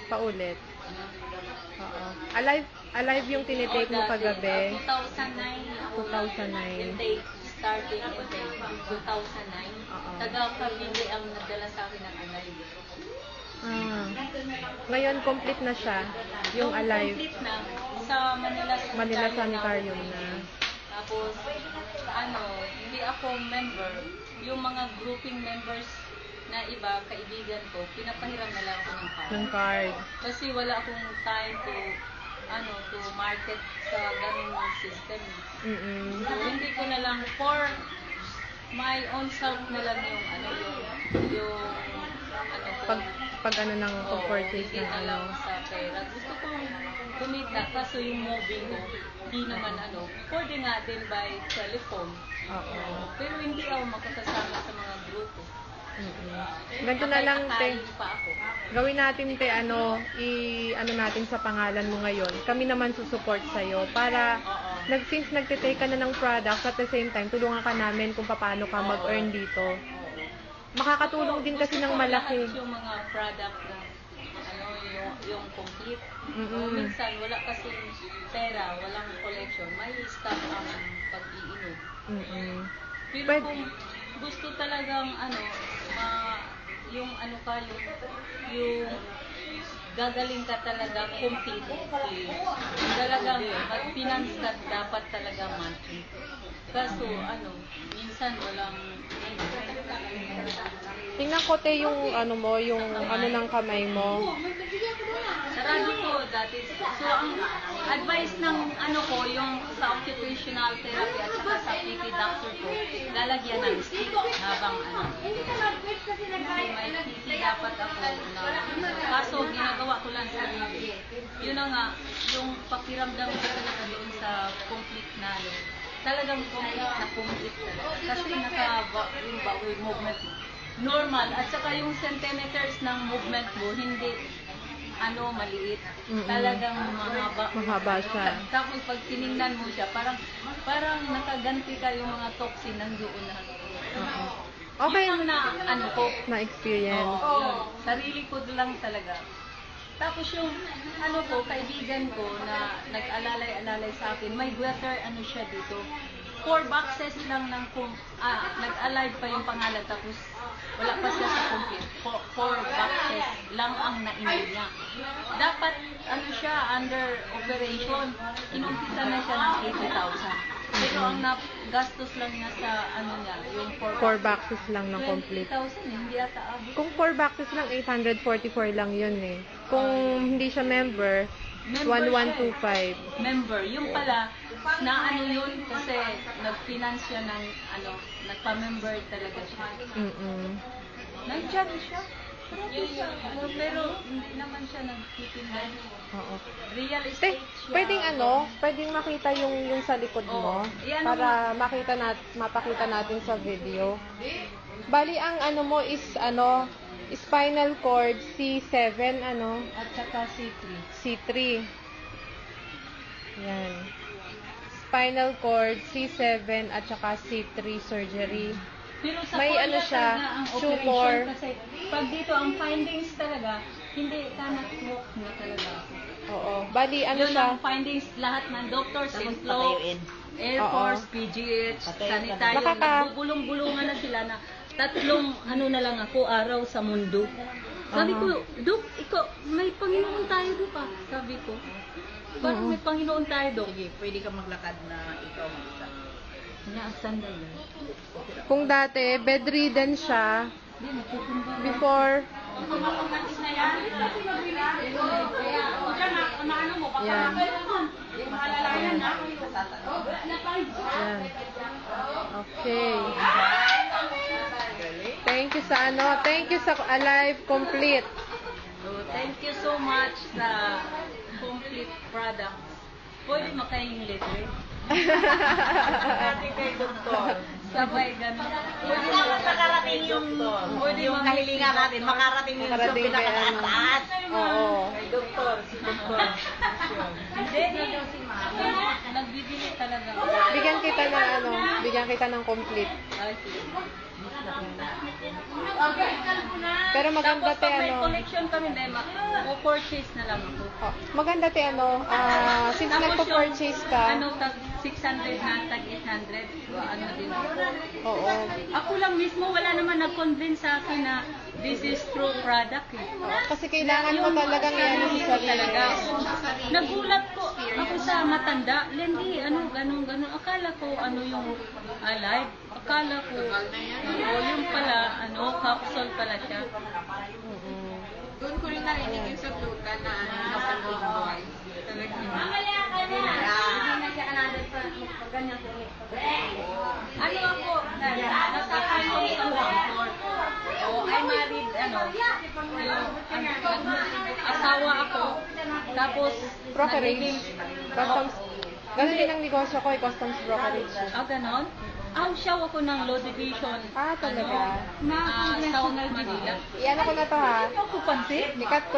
Paulit. Oo. Alive yung tinitake mo kagabi. 2009. 2009. Intake, starting intake, 2009. Taga-Cavite ang nagdala sa akin ng Alive. Ngayon, complete na siya. Yung Alive. Complete na. Sa Manila Sanitarium na. Tapos, hindi ako member. Yung mga grouping members na iba, kaibigan ko, pinapahiram na lang ako ng card. Ng card. Kasi wala akong time to market sa ganung system. So, hindi ko na lang for my own self na lang pag purchase na lang sa pera. Gusto kong kumita kaso yung moving ko, hindi naman pwede nga din by telephone. Pero hindi ako makakasama sa mga grupo. Ganito na lang, te. Gawin natin, te, natin sa pangalan mo ngayon. Kami naman susupport sa'yo para, since nagtitake ka na ng products, at the same time, tulungan ka namin kung paano ka mag-earn dito. Makakatulong din kasi ng malaki. Yung mga product na, yung complete. Minsan, wala kasi pera, walang collection. May stock ang pag-iinom. Pero kung gusto talagang yung gagaling ka talaga completely. Talagang mag-finance ka dapat talaga monthly. Kaso minsan walang tingnan ko, te, yung ng kamay mo. sarado ko dati. So, ang advice ng yung sa occupational therapy at saka sa PT doctor ko, lalagyan ng stick habang may PT dapat ako na kaso ginagawa ko lang sa sarili. Yun na nga, yung pakiramdam ko talaga doon sa complete na talagang complete talaga. Kasi yung bowel movement normal at saka yung centimeters ng movement mo hindi maliit. Talagang mahaba siya. Tapos pag tiningnan mo siya, parang nakaganti ka yung mga toxin nandoon na. Okay. Yung na na experience. Sarili ko lang talaga. Tapos yung kaibigan ko na nag-alalay sa akin, may gutter siya dito. 4 boxes lang ng nag-alive pa yung pangalan tapos wala pa siya sa complete. 4 boxes lang ang nainom niya. Dapat siya under operation. Inumpisa na siya ng 80,000. Pero ang gastos lang niya sa yung 4 boxes lang ng complete. 20,000 hindi ata abot. Kung 4 boxes lang, 844 lang yun eh. Kung hindi siya member 1125. Member. Yung pala, na yun, kasi nag-finance siya ng, nagpa-member talaga siya. Nag-job siya. Pero hindi naman siya nagtitinda. Real estate siya. Pwedeng makita yung sa likod mo para mapakita natin sa video. Bali, ang mo is spinal cord C7 at saka C3. C3. Yan. Spinal cord C7 at saka C3 surgery. Pero sa may siya, tumor. Kasi pag dito ang findings talaga, hindi ka na-walk na talaga. Bali, yun siya? Ang findings lahat ng doctors, Inflow, Air Force, PGH, Sanitarium, nagbubulong-bulungan na sila na 3 na lang ako araw sa mundo. Sabi ko, Dok, ikaw, may Panginoon tayo, Dok, sabi ko. Parang may Panginoon tayo, Dok. Pwede ka maglakad na ikaw mag-isa. Sandali. Kung dati, bedridden siya, before, yan. Okay. Thank you sa Alive Complete. So, thank you so much sa complete products. Pwede makaing libre. Dati kay Doktor. Sabay, gano'n. Pwede makarating yung kahilingan natin, makarating yung Makarating kay pinakataas. Oo. Kay doktor, si doktor. Hindi, nagbibili talaga. Bigyan kita ng complete. Ay, sige. Pero maganda Tapos te pag may ano. collection kami, purchase na lang ako. Oh, maganda te since Tapos nagpo-purchase ka. tag 600 na, tag 800. Ano din ako. Oo. Ako lang mismo, wala naman nag-convince sa akin na this is true product eh. Kasi kailangan mo talagang ano sa sarili. Talaga. Nagulat ko ako sa matanda. Lendi, ganun. Akala ko yung alive. Akala ko, yung pala, capsule pala siya. Doon ko rin narinig yung sa tuta na kapatid boy. Ano ako, nasa kanon sa Bangkok. I married, asawa ako. Tapos, Brokerage. Customs. Ganun din ang negosyo ko, customs brokerage. ganon? Siya ako ng law division. Ah, talaga? South Manila. Iyan ko na to ha. Ano ako pansin? Ikat ko